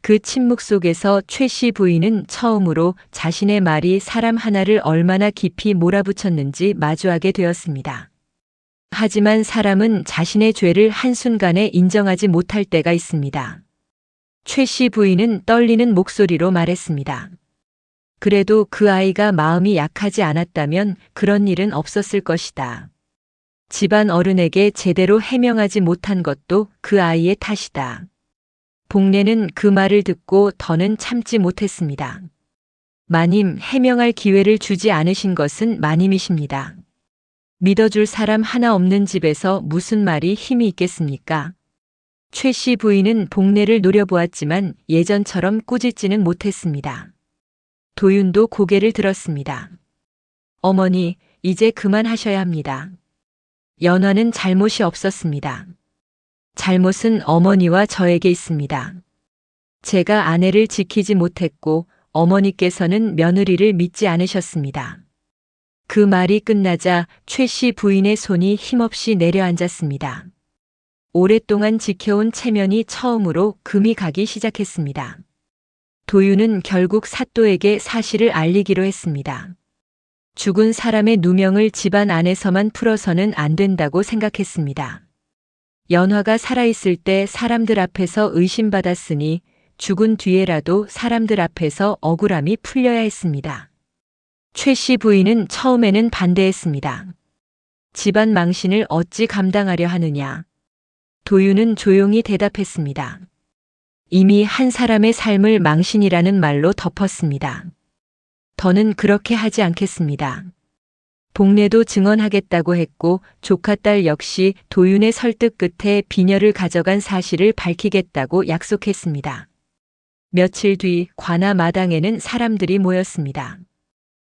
그 침묵 속에서 최 씨 부인은 처음으로 자신의 말이 사람 하나를 얼마나 깊이 몰아붙였는지 마주하게 되었습니다. 하지만 사람은 자신의 죄를 한순간에 인정하지 못할 때가 있습니다. 최 씨 부인은 떨리는 목소리로 말했습니다. 그래도 그 아이가 마음이 약하지 않았다면 그런 일은 없었을 것이다. 집안 어른에게 제대로 해명하지 못한 것도 그 아이의 탓이다. 복례는 그 말을 듣고 더는 참지 못했습니다. 마님, 해명할 기회를 주지 않으신 것은 마님이십니다. 믿어줄 사람 하나 없는 집에서 무슨 말이 힘이 있겠습니까? 최 씨 부인은 복례를 노려보았지만 예전처럼 꾸짖지는 못했습니다. 도윤도 고개를 들었습니다. 어머니, 이제 그만하셔야 합니다. 연화는 잘못이 없었습니다. 잘못은 어머니와 저에게 있습니다. 제가 아내를 지키지 못했고 어머니께서는 며느리를 믿지 않으셨습니다. 그 말이 끝나자 최 씨 부인의 손이 힘없이 내려앉았습니다. 오랫동안 지켜온 체면이 처음으로 금이 가기 시작했습니다. 도윤은 결국 사또에게 사실을 알리기로 했습니다. 죽은 사람의 누명을 집안 안에서만 풀어서는 안 된다고 생각했습니다. 연화가 살아있을 때 사람들 앞에서 의심받았으니 죽은 뒤에라도 사람들 앞에서 억울함이 풀려야 했습니다. 최 씨 부인은 처음에는 반대했습니다. 집안 망신을 어찌 감당하려 하느냐. 도윤은 조용히 대답했습니다. 이미 한 사람의 삶을 망신이라는 말로 덮었습니다. 더는 그렇게 하지 않겠습니다. 복례도 증언하겠다고 했고 조카딸 역시 도윤의 설득 끝에 비녀를 가져간 사실을 밝히겠다고 약속했습니다. 며칠 뒤 관아 마당에는 사람들이 모였습니다.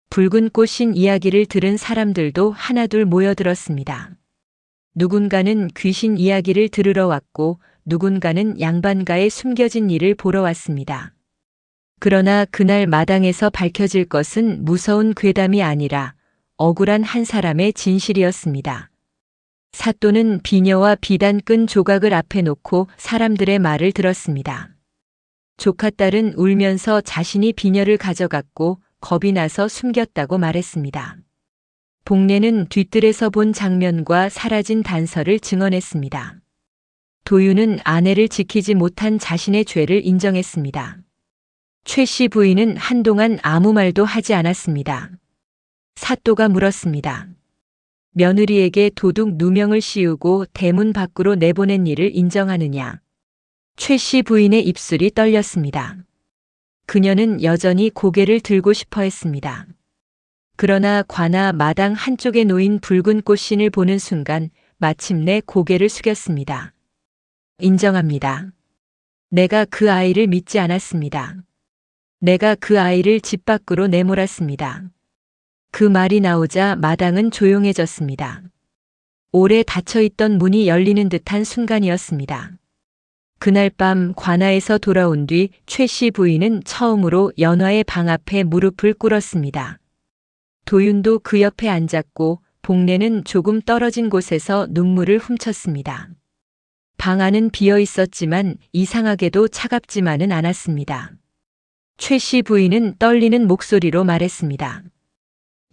붉은 꽃신 이야기를 들은 사람들도 하나둘 모여들었습니다. 누군가는 귀신 이야기를 들으러 왔고 누군가는 양반가의 숨겨진 일을 보러 왔습니다. 그러나 그날 마당에서 밝혀질 것은 무서운 괴담이 아니라 억울한 한 사람의 진실이었습니다. 사또는 비녀와 비단 끈 조각을 앞에 놓고 사람들의 말을 들었습니다. 조카딸은 울면서 자신이 비녀를 가져갔고 겁이 나서 숨겼다고 말했습니다. 복례는 뒤뜰에서 본 장면과 사라진 단서를 증언했습니다. 도윤은 아내를 지키지 못한 자신의 죄를 인정했습니다. 최 씨 부인은 한동안 아무 말도 하지 않았습니다. 사또가 물었습니다. 며느리에게 도둑 누명을 씌우고 대문 밖으로 내보낸 일을 인정하느냐? 최 씨 부인의 입술이 떨렸습니다. 그녀는 여전히 고개를 들고 싶어 했습니다. 그러나 관아 마당 한쪽에 놓인 붉은 꽃신을 보는 순간 마침내 고개를 숙였습니다. 인정합니다. 내가 그 아이를 믿지 않았습니다. 내가 그 아이를 집 밖으로 내몰았습니다. 그 말이 나오자 마당은 조용해졌습니다. 오래 닫혀있던 문이 열리는 듯한 순간이었습니다. 그날 밤 관아에서 돌아온 뒤 최 씨 부인은 처음으로 연화의 방 앞에 무릎을 꿇었습니다. 도윤도 그 옆에 앉았고 복례는 조금 떨어진 곳에서 눈물을 훔쳤습니다. 방 안은 비어 있었지만 이상하게도 차갑지만은 않았습니다. 최 씨 부인은 떨리는 목소리로 말했습니다.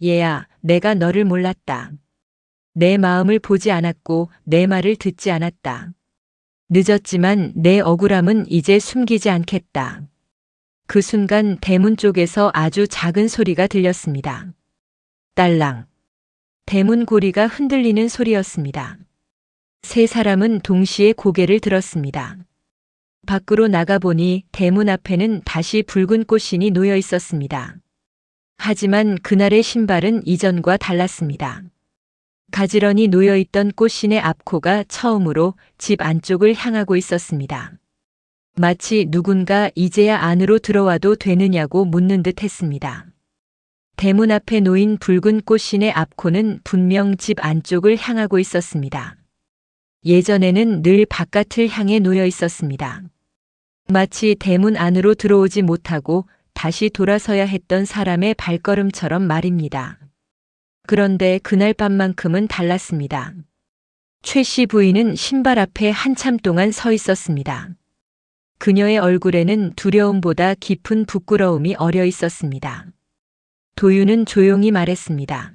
얘야, 내가 너를 몰랐다. 내 마음을 보지 않았고 내 말을 듣지 않았다. 늦었지만 내 억울함은 이제 숨기지 않겠다. 그 순간 대문 쪽에서 아주 작은 소리가 들렸습니다. 딸랑. 대문 고리가 흔들리는 소리였습니다. 세 사람은 동시에 고개를 들었습니다. 밖으로 나가보니 대문 앞에는 다시 붉은 꽃신이 놓여 있었습니다. 하지만 그날의 신발은 이전과 달랐습니다. 가지런히 놓여있던 꽃신의 앞코가 처음으로 집 안쪽을 향하고 있었습니다. 마치 누군가 이제야 안으로 들어와도 되느냐고 묻는 듯 했습니다. 대문 앞에 놓인 붉은 꽃신의 앞코는 분명 집 안쪽을 향하고 있었습니다. 예전에는 늘 바깥을 향해 놓여 있었습니다. 마치 대문 안으로 들어오지 못하고 다시 돌아서야 했던 사람의 발걸음처럼 말입니다. 그런데 그날 밤만큼은 달랐습니다. 최 씨 부인은 신발 앞에 한참 동안 서 있었습니다. 그녀의 얼굴에는 두려움보다 깊은 부끄러움이 어려 있었습니다. 도윤은 조용히 말했습니다.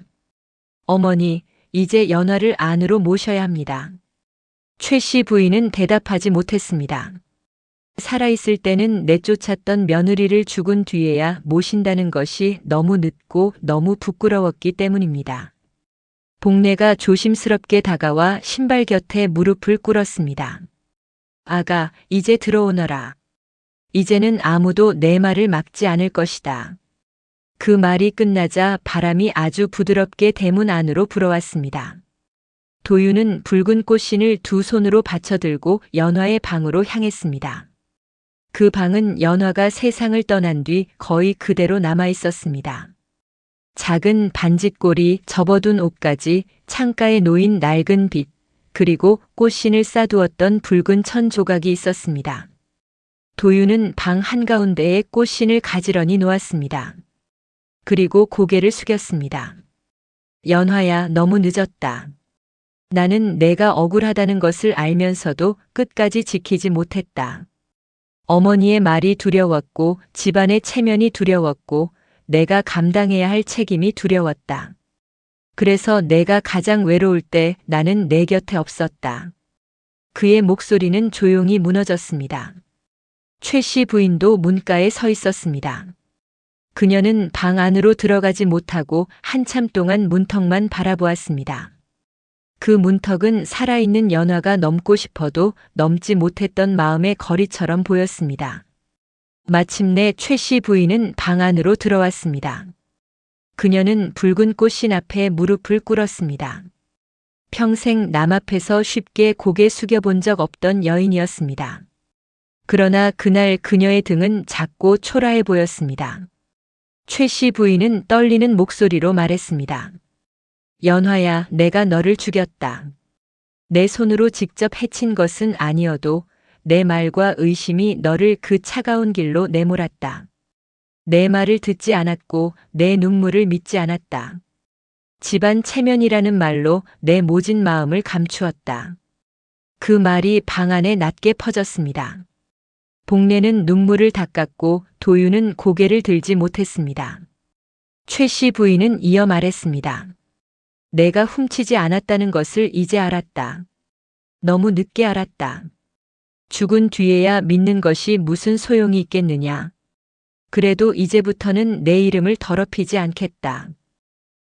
어머니, 이제 연화를 안으로 모셔야 합니다. 최 씨 부인은 대답하지 못했습니다. 살아있을 때는 내쫓았던 며느리를 죽은 뒤에야 모신다는 것이 너무 늦고 너무 부끄러웠기 때문입니다. 복례가 조심스럽게 다가와 신발 곁에 무릎을 꿇었습니다. 아가, 이제 들어오너라. 이제는 아무도 내 말을 막지 않을 것이다. 그 말이 끝나자 바람이 아주 부드럽게 대문 안으로 불어왔습니다. 도윤은 붉은 꽃신을 두 손으로 받쳐들고 연화의 방으로 향했습니다. 그 방은 연화가 세상을 떠난 뒤 거의 그대로 남아 있었습니다. 작은 반짓골이, 접어둔 옷가지, 창가에 놓인 낡은 빛, 그리고 꽃신을 싸두었던 붉은 천 조각이 있었습니다. 도윤은 방 한가운데에 꽃신을 가지런히 놓았습니다. 그리고 고개를 숙였습니다. 연화야, 너무 늦었다. 나는 내가 억울하다는 것을 알면서도 끝까지 지키지 못했다. 어머니의 말이 두려웠고 집안의 체면이 두려웠고 내가 감당해야 할 책임이 두려웠다. 그래서 내가 가장 외로울 때 나는 내 곁에 없었다. 그의 목소리는 조용히 무너졌습니다. 최 씨 부인도 문가에 서 있었습니다. 그녀는 방 안으로 들어가지 못하고 한참 동안 문턱만 바라보았습니다. 그 문턱은 살아있는 연화가 넘고 싶어도 넘지 못했던 마음의 거리처럼 보였습니다. 마침내 최 씨 부인은 방 안으로 들어왔습니다. 그녀는 붉은 꽃신 앞에 무릎을 꿇었습니다. 평생 남 앞에서 쉽게 고개 숙여본 적 없던 여인이었습니다. 그러나 그날 그녀의 등은 작고 초라해 보였습니다. 최 씨 부인은 떨리는 목소리로 말했습니다. 연화야, 내가 너를 죽였다. 내 손으로 직접 해친 것은 아니어도 내 말과 의심이 너를 그 차가운 길로 내몰았다. 내 말을 듣지 않았고 내 눈물을 믿지 않았다. 집안 체면이라는 말로 내 모진 마음을 감추었다. 그 말이 방 안에 낮게 퍼졌습니다. 복례는 눈물을 닦았고 도유는 고개를 들지 못했습니다. 최 씨 부인은 이어 말했습니다. 내가 훔치지 않았다는 것을 이제 알았다. 너무 늦게 알았다. 죽은 뒤에야 믿는 것이 무슨 소용이 있겠느냐. 그래도 이제부터는 내 이름을 더럽히지 않겠다.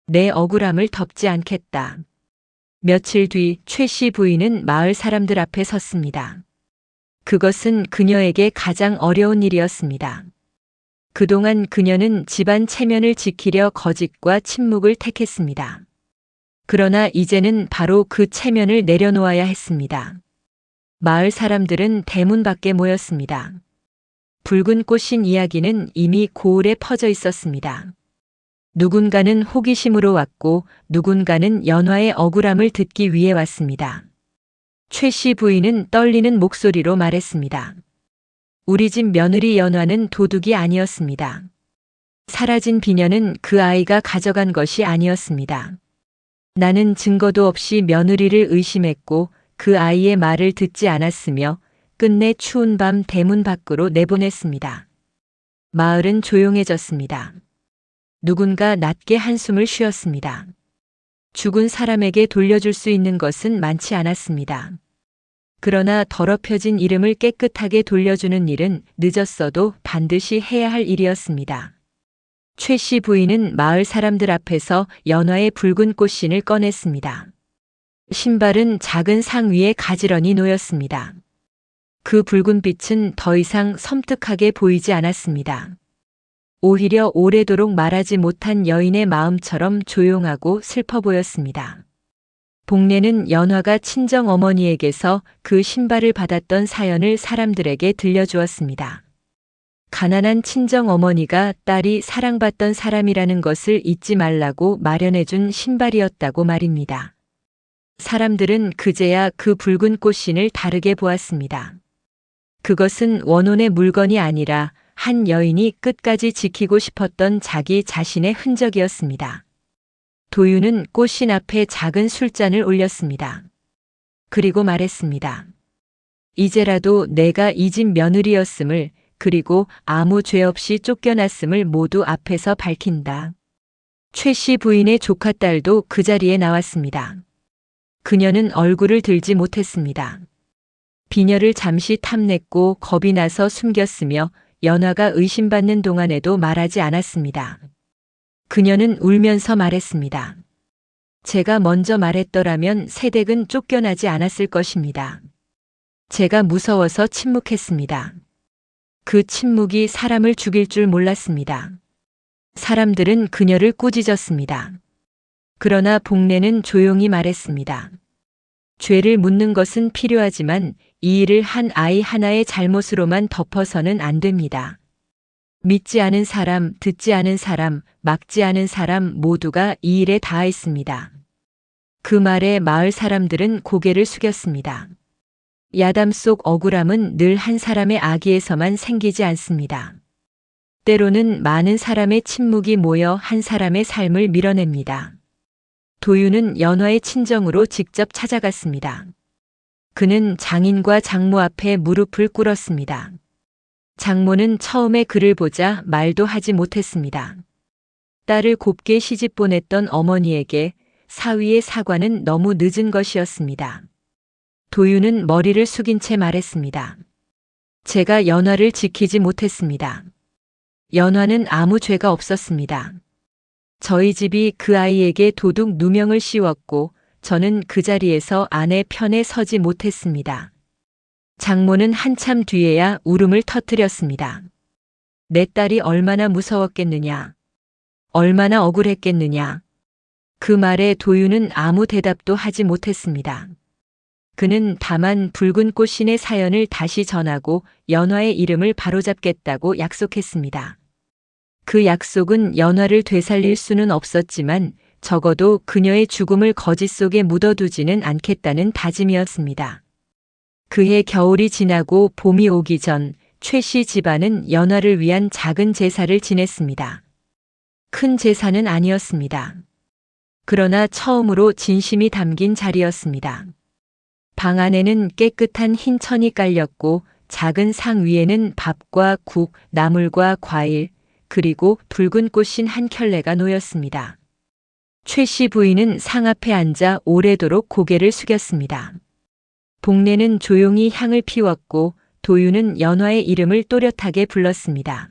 내 억울함을 덮지 않겠다. 며칠 뒤 최 씨 부인은 마을 사람들 앞에 섰습니다. 그것은 그녀에게 가장 어려운 일이었습니다. 그동안 그녀는 집안 체면을 지키려 거짓과 침묵을 택했습니다. 그러나 이제는 바로 그 체면을 내려놓아야 했습니다. 마을 사람들은 대문 밖에 모였습니다. 붉은 꽃신 이야기는 이미 고을에 퍼져 있었습니다. 누군가는 호기심으로 왔고 누군가는 연화의 억울함을 듣기 위해 왔습니다. 최 씨 부인은 떨리는 목소리로 말했습니다. 우리 집 며느리 연화는 도둑이 아니었습니다. 사라진 비녀는 그 아이가 가져간 것이 아니었습니다. 나는 증거도 없이 며느리를 의심했고 그 아이의 말을 듣지 않았으며 끝내 추운 밤 대문 밖으로 내보냈습니다. 마을은 조용해졌습니다. 누군가 낮게 한숨을 쉬었습니다. 죽은 사람에게 돌려줄 수 있는 것은 많지 않았습니다. 그러나 더럽혀진 이름을 깨끗하게 돌려주는 일은 늦었어도 반드시 해야 할 일이었습니다. 최 씨 부인은 마을 사람들 앞에서 연화의 붉은 꽃신을 꺼냈습니다. 신발은 작은 상 위에 가지런히 놓였습니다. 그 붉은 빛은 더 이상 섬뜩하게 보이지 않았습니다. 오히려 오래도록 말하지 못한 여인의 마음처럼 조용하고 슬퍼 보였습니다. 복례는 연화가 친정 어머니에게서 그 신발을 받았던 사연을 사람들에게 들려주었습니다. 가난한 친정 어머니가 딸이 사랑받던 사람이라는 것을 잊지 말라고 마련해준 신발이었다고 말입니다. 사람들은 그제야 그 붉은 꽃신을 다르게 보았습니다. 그것은 원혼의 물건이 아니라 한 여인이 끝까지 지키고 싶었던 자기 자신의 흔적이었습니다. 도유는 꽃신 앞에 작은 술잔을 올렸습니다. 그리고 말했습니다. 이제라도 내가 이 집 며느리였음을 그리고 아무 죄 없이 쫓겨났음을 모두 앞에서 밝힌다. 최 씨 부인의 조카딸도 그 자리에 나왔습니다. 그녀는 얼굴을 들지 못했습니다. 비녀를 잠시 탐냈고 겁이 나서 숨겼으며 연화가 의심받는 동안에도 말하지 않았습니다. 그녀는 울면서 말했습니다. 제가 먼저 말했더라면 새댁은 쫓겨나지 않았을 것입니다. 제가 무서워서 침묵했습니다. 그 침묵이 사람을 죽일 줄 몰랐습니다. 사람들은 그녀를 꾸짖었습니다. 그러나 복례는 조용히 말했습니다. 죄를 묻는 것은 필요하지만 이 일을 한 아이 하나의 잘못으로만 덮어서는 안 됩니다. 믿지 않은 사람, 듣지 않은 사람, 막지 않은 사람 모두가 이 일에 다했습니다. 그 말에 마을 사람들은 고개를 숙였습니다. 야담 속 억울함은 늘 한 사람의 악의에서만 생기지 않습니다. 때로는 많은 사람의 침묵이 모여 한 사람의 삶을 밀어냅니다. 도윤은 연화의 친정으로 직접 찾아갔습니다. 그는 장인과 장모 앞에 무릎을 꿇었습니다. 장모는 처음에 그를 보자 말도 하지 못했습니다. 딸을 곱게 시집 보냈던 어머니에게 사위의 사과는 너무 늦은 것이었습니다. 도윤은 머리를 숙인 채 말했습니다. 제가 연화를 지키지 못했습니다. 연화는 아무 죄가 없었습니다. 저희 집이 그 아이에게 도둑 누명을 씌웠고 저는 그 자리에서 아내 편에 서지 못했습니다. 장모는 한참 뒤에야 울음을 터뜨렸습니다. 내 딸이 얼마나 무서웠겠느냐. 얼마나 억울했겠느냐. 그 말에 도윤은 아무 대답도 하지 못했습니다. 그는 다만 붉은 꽃신의 사연을 다시 전하고 연화의 이름을 바로잡겠다고 약속했습니다. 그 약속은 연화를 되살릴 수는 없었지만 적어도 그녀의 죽음을 거짓 속에 묻어두지는 않겠다는 다짐이었습니다. 그해 겨울이 지나고 봄이 오기 전 최 씨 집안은 연화를 위한 작은 제사를 지냈습니다. 큰 제사는 아니었습니다. 그러나 처음으로 진심이 담긴 자리였습니다. 방 안에는 깨끗한 흰 천이 깔렸고 작은 상 위에는 밥과 국, 나물과 과일, 그리고 붉은 꽃신 한 켤레가 놓였습니다. 최 씨 부인은 상 앞에 앉아 오래도록 고개를 숙였습니다. 복례는 조용히 향을 피웠고 도윤은 연화의 이름을 또렷하게 불렀습니다.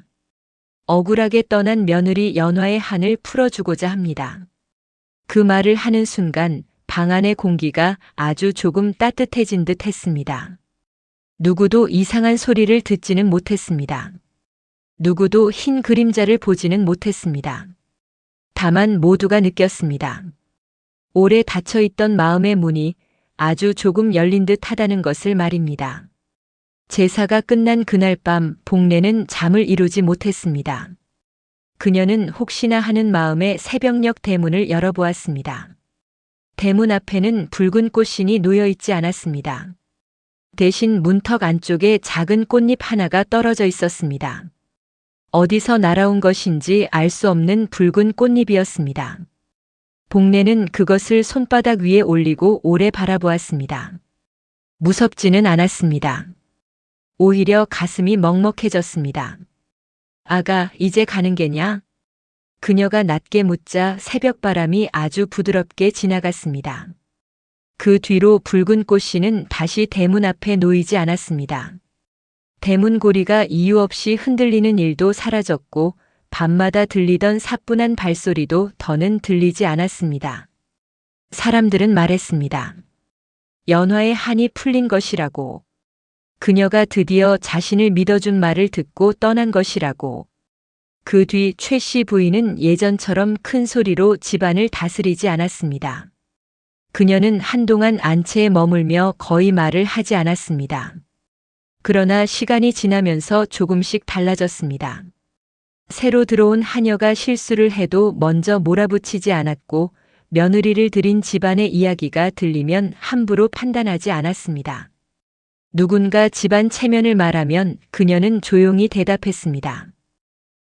억울하게 떠난 며느리 연화의 한을 풀어주고자 합니다. 그 말을 하는 순간 방 안의 공기가 아주 조금 따뜻해진 듯 했습니다. 누구도 이상한 소리를 듣지는 못했습니다. 누구도 흰 그림자를 보지는 못했습니다. 다만 모두가 느꼈습니다. 오래 닫혀있던 마음의 문이 아주 조금 열린 듯 하다는 것을 말입니다. 제사가 끝난 그날 밤 복례는 잠을 이루지 못했습니다. 그녀는 혹시나 하는 마음에 새벽녘 대문을 열어보았습니다. 대문 앞에는 붉은 꽃신이 놓여있지 않았습니다. 대신 문턱 안쪽에 작은 꽃잎 하나가 떨어져 있었습니다. 어디서 날아온 것인지 알 수 없는 붉은 꽃잎이었습니다. 복례는 그것을 손바닥 위에 올리고 오래 바라보았습니다. 무섭지는 않았습니다. 오히려 가슴이 먹먹해졌습니다. 아가, 이제 가는 게냐? 그녀가 낮게 묻자 새벽바람이 아주 부드럽게 지나갔습니다. 그 뒤로 붉은 꽃씨는 다시 대문 앞에 놓이지 않았습니다. 대문 고리가 이유 없이 흔들리는 일도 사라졌고 밤마다 들리던 사뿐한 발소리도 더는 들리지 않았습니다. 사람들은 말했습니다. 연화의 한이 풀린 것이라고. 그녀가 드디어 자신을 믿어준 말을 듣고 떠난 것이라고. 그 뒤 최 씨 부인은 예전처럼 큰 소리로 집안을 다스리지 않았습니다. 그녀는 한동안 안채에 머물며 거의 말을 하지 않았습니다. 그러나 시간이 지나면서 조금씩 달라졌습니다. 새로 들어온 하녀가 실수를 해도 먼저 몰아붙이지 않았고 며느리를 들인 집안의 이야기가 들리면 함부로 판단하지 않았습니다. 누군가 집안 체면을 말하면 그녀는 조용히 대답했습니다.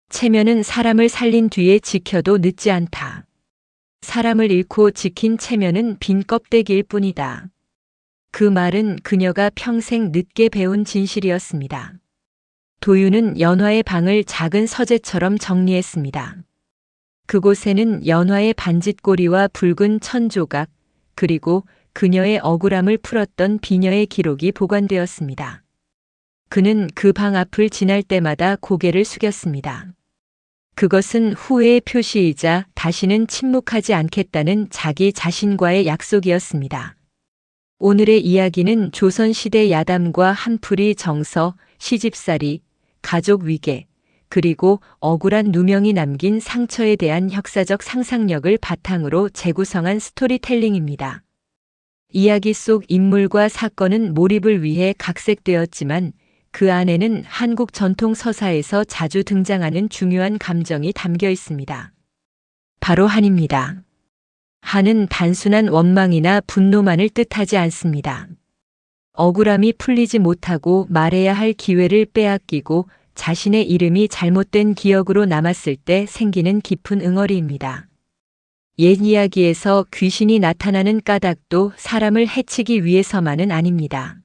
체면은 사람을 살린 뒤에 지켜도 늦지 않다. 사람을 잃고 지킨 체면은 빈 껍데기일 뿐이다. 그 말은 그녀가 평생 늦게 배운 진실이었습니다. 도윤은 연화의 방을 작은 서재처럼 정리했습니다. 그곳에는 연화의 반짓고리와 붉은 천조각, 그리고 그녀의 억울함을 풀었던 비녀의 기록이 보관되었습니다. 그는 그 방 앞을 지날 때마다 고개를 숙였습니다. 그것은 후회의 표시이자 다시는 침묵하지 않겠다는 자기 자신과의 약속이었습니다. 오늘의 이야기는 조선시대 야담과 한풀이 정서, 시집살이, 가족 위계, 그리고 억울한 누명이 남긴 상처에 대한 역사적 상상력을 바탕으로 재구성한 스토리텔링입니다. 이야기 속 인물과 사건은 몰입을 위해 각색되었지만 그 안에는 한국 전통 서사에서 자주 등장하는 중요한 감정이 담겨 있습니다. 바로 한입니다. 한은 단순한 원망이나 분노만을 뜻하지 않습니다. 억울함이 풀리지 못하고 말해야 할 기회를 빼앗기고 자신의 이름이 잘못된 기억으로 남았을 때 생기는 깊은 응어리입니다. 옛 이야기에서 귀신이 나타나는 까닭도 사람을 해치기 위해서만은 아닙니다.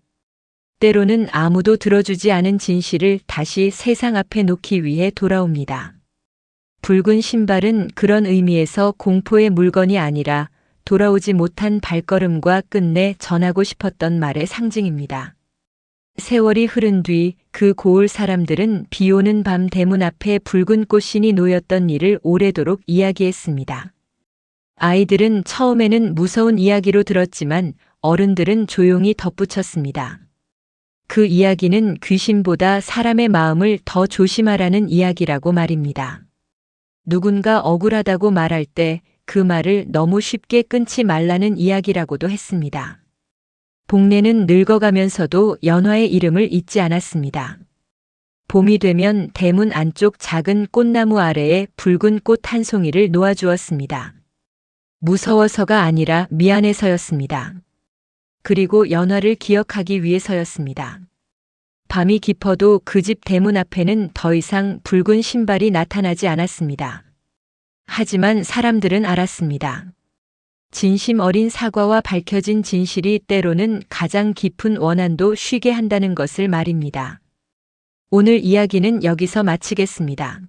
때로는 아무도 들어주지 않은 진실을 다시 세상 앞에 놓기 위해 돌아옵니다. 붉은 신발은 그런 의미에서 공포의 물건이 아니라 돌아오지 못한 발걸음과 끝내 전하고 싶었던 말의 상징입니다. 세월이 흐른 뒤 그 고을 사람들은 비 오는 밤 대문 앞에 붉은 꽃신이 놓였던 일을 오래도록 이야기했습니다. 아이들은 처음에는 무서운 이야기로 들었지만 어른들은 조용히 덧붙였습니다. 그 이야기는 귀신보다 사람의 마음을 더 조심하라는 이야기라고 말입니다. 누군가 억울하다고 말할 때 그 말을 너무 쉽게 끊지 말라는 이야기라고도 했습니다. 복례는 늙어가면서도 연화의 이름을 잊지 않았습니다. 봄이 되면 대문 안쪽 작은 꽃나무 아래에 붉은 꽃 한 송이를 놓아주었습니다. 무서워서가 아니라 미안해서였습니다. 그리고 연화를 기억하기 위해서였습니다. 밤이 깊어도 그 집 대문 앞에는 더 이상 붉은 신발이 나타나지 않았습니다. 하지만 사람들은 알았습니다. 진심 어린 사과와 밝혀진 진실이 때로는 가장 깊은 원한도 쉬게 한다는 것을 말입니다. 오늘 이야기는 여기서 마치겠습니다.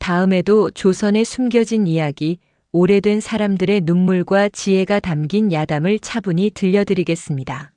다음에도 조선에 숨겨진 이야기, 오래된 사람들의 눈물과 지혜가 담긴 야담을 차분히 들려드리겠습니다.